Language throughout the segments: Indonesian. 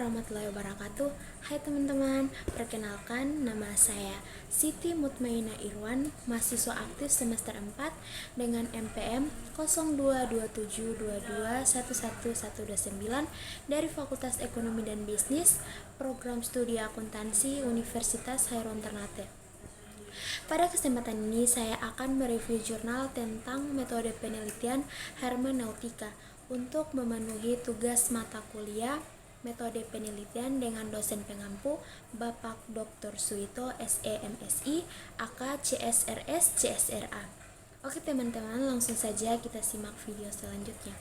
warahmatullahi wabarakatuh. Hai teman-teman, perkenalkan nama saya Siti Mutmainah Irwan, mahasiswa aktif semester 4 dengan NPM 022722111129 dari Fakultas Ekonomi dan Bisnis, Program Studi Akuntansi Universitas Hairun Ternate. Pada kesempatan ini saya akan mereview jurnal tentang metode penelitian hermeneutika untuk memenuhi tugas mata kuliah metode penelitian dengan dosen pengampu Bapak Dr. Suito SEMSI AK CSRS CSRA. Oke teman-teman, langsung saja kita simak video selanjutnya.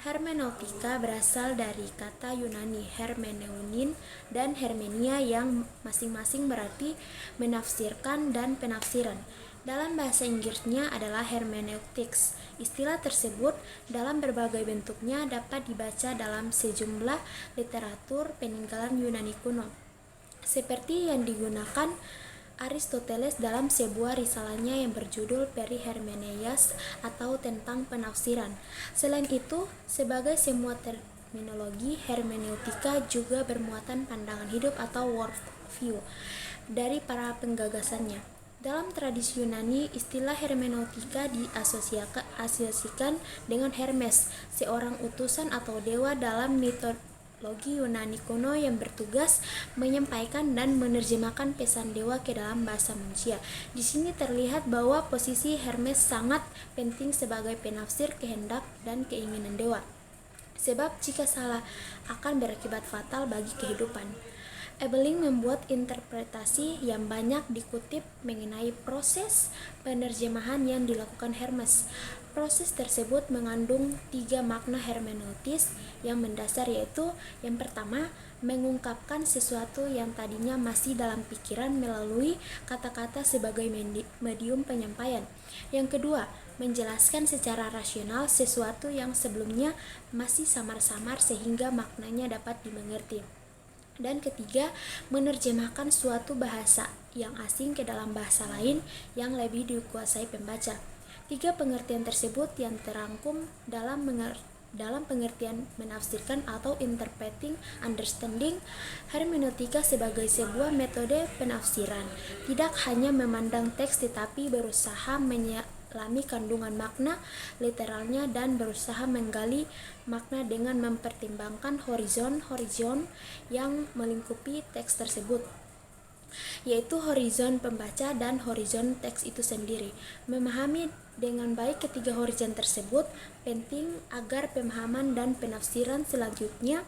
Hermeneutika berasal dari kata Yunani hermeneunin dan hermenia yang masing-masing berarti menafsirkan dan penafsiran. Dalam bahasa Inggrisnya adalah hermeneutics. Istilah tersebut dalam berbagai bentuknya dapat dibaca dalam sejumlah literatur peninggalan Yunani kuno, seperti yang digunakan Aristoteles dalam sebuah risalahnya yang berjudul Perihermeneias atau tentang penafsiran. Selain itu, sebagai semua terminologi, hermeneutika juga bermuatan pandangan hidup atau worldview dari para penggagasnya. Dalam tradisi Yunani, istilah hermeneutika diasosiasikan dengan Hermes, seorang utusan atau dewa dalam mitologi Yunani kuno yang bertugas menyampaikan dan menerjemahkan pesan dewa ke dalam bahasa manusia. Di sini terlihat bahwa posisi Hermes sangat penting sebagai penafsir kehendak dan keinginan dewa. Sebab jika salah akan berakibat fatal bagi kehidupan. Ebeling membuat interpretasi yang banyak dikutip mengenai proses penerjemahan yang dilakukan Hermes. Proses tersebut mengandung 3 makna hermeneutis yang mendasar, yaitu yang pertama, mengungkapkan sesuatu yang tadinya masih dalam pikiran melalui kata-kata sebagai medium penyampaian. Yang kedua, menjelaskan secara rasional sesuatu yang sebelumnya masih samar-samar sehingga maknanya dapat dimengerti. Dan ketiga, menerjemahkan suatu bahasa yang asing ke dalam bahasa lain yang lebih dikuasai pembaca. 3 pengertian tersebut yang terangkum dalam pengertian menafsirkan atau interpreting understanding. Hermeneutika sebagai sebuah metode penafsiran tidak hanya memandang teks tetapi berusaha menyelami kandungan makna literalnya dan berusaha menggali makna dengan mempertimbangkan horizon yang melingkupi teks tersebut, yaitu horizon pembaca dan horizon teks itu sendiri. Memahami dengan baik ketiga horizon tersebut penting agar pemahaman dan penafsiran selanjutnya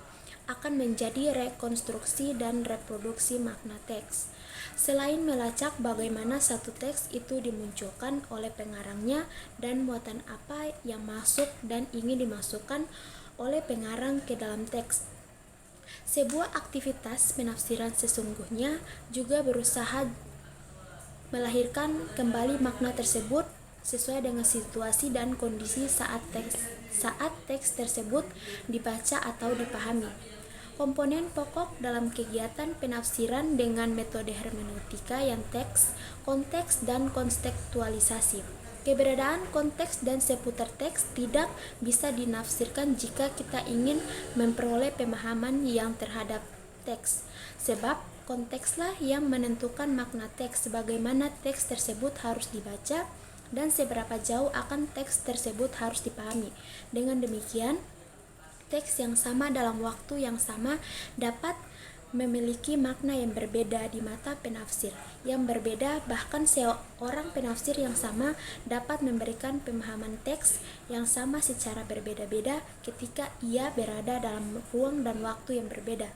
akan menjadi rekonstruksi dan reproduksi makna teks. Selain melacak bagaimana satu teks itu dimunculkan oleh pengarangnya dan muatan apa yang masuk dan ingin dimasukkan oleh pengarang ke dalam teks, sebuah aktivitas penafsiran sesungguhnya juga berusaha melahirkan kembali makna tersebut sesuai dengan situasi dan kondisi saat teks tersebut dibaca atau dipahami. Komponen pokok dalam kegiatan penafsiran dengan metode hermeneutika yang teks, konteks, dan kontekstualisasi. Keberadaan konteks dan seputar teks tidak bisa dinafsirkan jika kita ingin memperoleh pemahaman yang terhadap teks, sebab kontekslah yang menentukan makna teks, bagaimana teks tersebut harus dibaca, dan seberapa jauh akan teks tersebut harus dipahami. Dengan demikian, teks yang sama dalam waktu yang sama dapat memiliki makna yang berbeda di mata penafsir yang berbeda. Bahkan seorang penafsir yang sama dapat memberikan pemahaman teks yang sama secara berbeda-beda ketika ia berada dalam ruang dan waktu yang berbeda.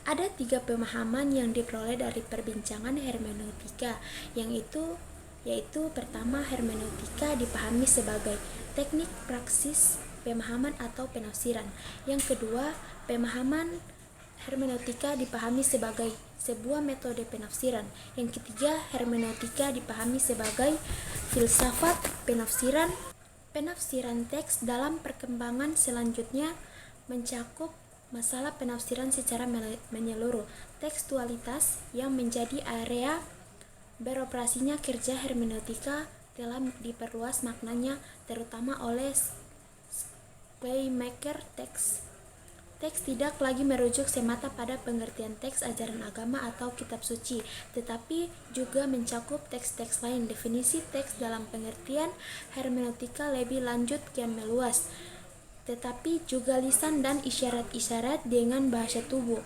Ada 3 pemahaman yang diperoleh dari perbincangan hermeneutika, yaitu pertama, hermeneutika dipahami sebagai teknik praksis pemahaman atau penafsiran. Yang kedua, pemahaman hermeneutika dipahami sebagai sebuah metode penafsiran. Yang ketiga, hermeneutika dipahami sebagai filsafat penafsiran. Penafsiran teks dalam perkembangan selanjutnya mencakup masalah penafsiran secara menyeluruh. Tekstualitas yang menjadi area beroperasinya kerja hermeneutika telah diperluas maknanya terutama oleh playmaker teks. Teks tidak lagi merujuk semata pada pengertian teks ajaran agama atau kitab suci, tetapi juga mencakup teks-teks lain. Definisi teks dalam pengertian hermeneutika lebih lanjut kian meluas, tetapi juga lisan dan isyarat-isyarat dengan bahasa tubuh.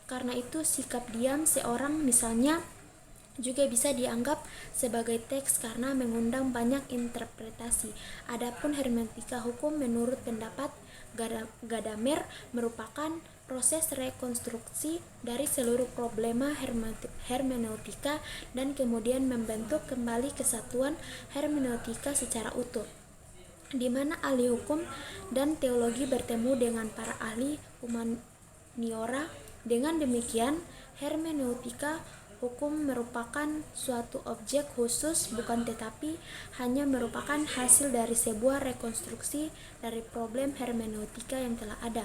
Karena itu, sikap diam seorang misalnya juga bisa dianggap sebagai teks karena mengundang banyak interpretasi. Adapun hermeneutika hukum menurut pendapat Gadamer merupakan proses rekonstruksi dari seluruh problema hermeneutika dan kemudian membentuk kembali kesatuan hermeneutika secara utuh, di mana ahli hukum dan teologi bertemu dengan para ahli humaniora. Dengan demikian, hermeneutika hukum merupakan suatu objek khusus, bukan tetapi hanya merupakan hasil dari sebuah rekonstruksi dari problem hermeneutika yang telah ada.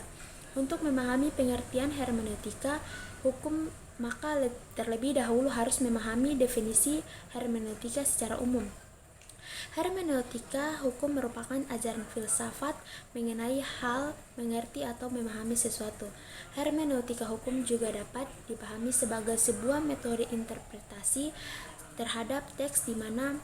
Untuk memahami pengertian hermeneutika hukum, maka terlebih dahulu harus memahami definisi hermeneutika secara umum. Hermeneutika hukum merupakan ajaran filsafat mengenai hal, mengerti atau memahami sesuatu. Hermeneutika hukum juga dapat dipahami sebagai sebuah metode interpretasi terhadap teks di mana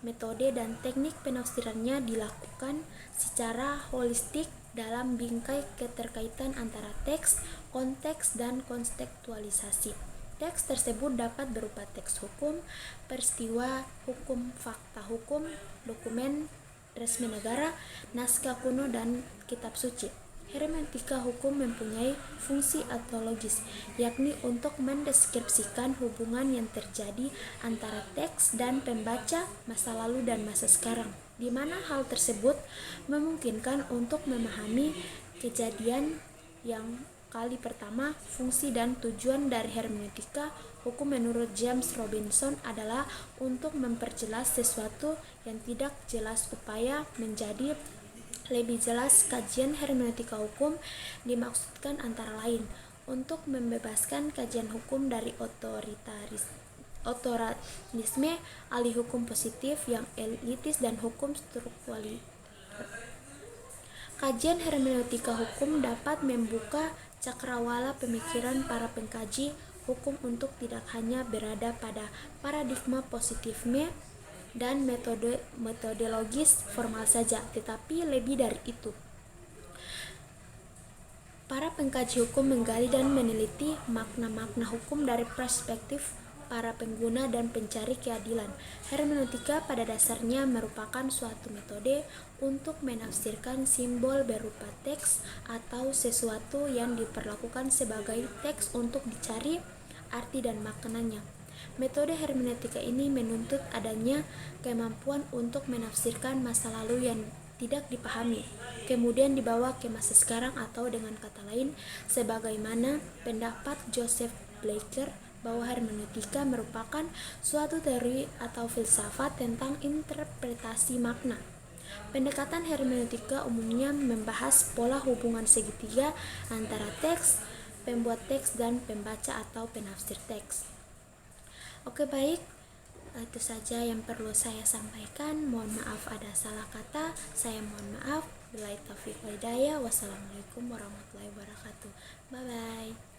metode dan teknik penafsirannya dilakukan secara holistik dalam bingkai keterkaitan antara teks, konteks, dan kontekstualisasi. Teks tersebut dapat berupa teks hukum, peristiwa hukum, fakta hukum, dokumen resmi negara, naskah kuno, dan kitab suci. Hermeneutika hukum mempunyai fungsi ontologis, yakni untuk mendeskripsikan hubungan yang terjadi antara teks dan pembaca, masa lalu dan masa sekarang, di mana hal tersebut memungkinkan untuk memahami kejadian yang kali pertama. Fungsi dan tujuan dari hermeneutika hukum menurut James Robinson adalah untuk memperjelas sesuatu yang tidak jelas. Upaya menjadi lebih jelas kajian hermeneutika hukum dimaksudkan antara lain untuk membebaskan kajian hukum dari otoratisme, ahli hukum positif yang elitis, dan hukum struktural. Kajian hermeneutika hukum dapat membuka cakrawala pemikiran para pengkaji hukum untuk tidak hanya berada pada paradigma positifisme dan metodologis formal saja, tetapi lebih dari itu. Para pengkaji hukum menggali dan meneliti makna-makna hukum dari perspektif para pengguna dan pencari keadilan. Hermeneutika pada dasarnya merupakan suatu metode untuk menafsirkan simbol berupa teks atau sesuatu yang diperlakukan sebagai teks untuk dicari arti dan maknanya. Metode hermeneutika ini menuntut adanya kemampuan untuk menafsirkan masa lalu yang tidak dipahami, kemudian dibawa ke masa sekarang, atau dengan kata lain, sebagaimana pendapat Joseph Blaker bahwa hermeneutika merupakan suatu teori atau filsafat tentang interpretasi makna. Pendekatan hermeneutika umumnya membahas pola hubungan segitiga antara teks, pembuat teks, dan pembaca atau penafsir teks. Oke, baik, itu saja yang perlu saya sampaikan. Mohon maaf ada salah kata, saya mohon maaf. Billahi taufiq wal hidayah. Wassalamualaikum warahmatullahi wabarakatuh. Bye bye.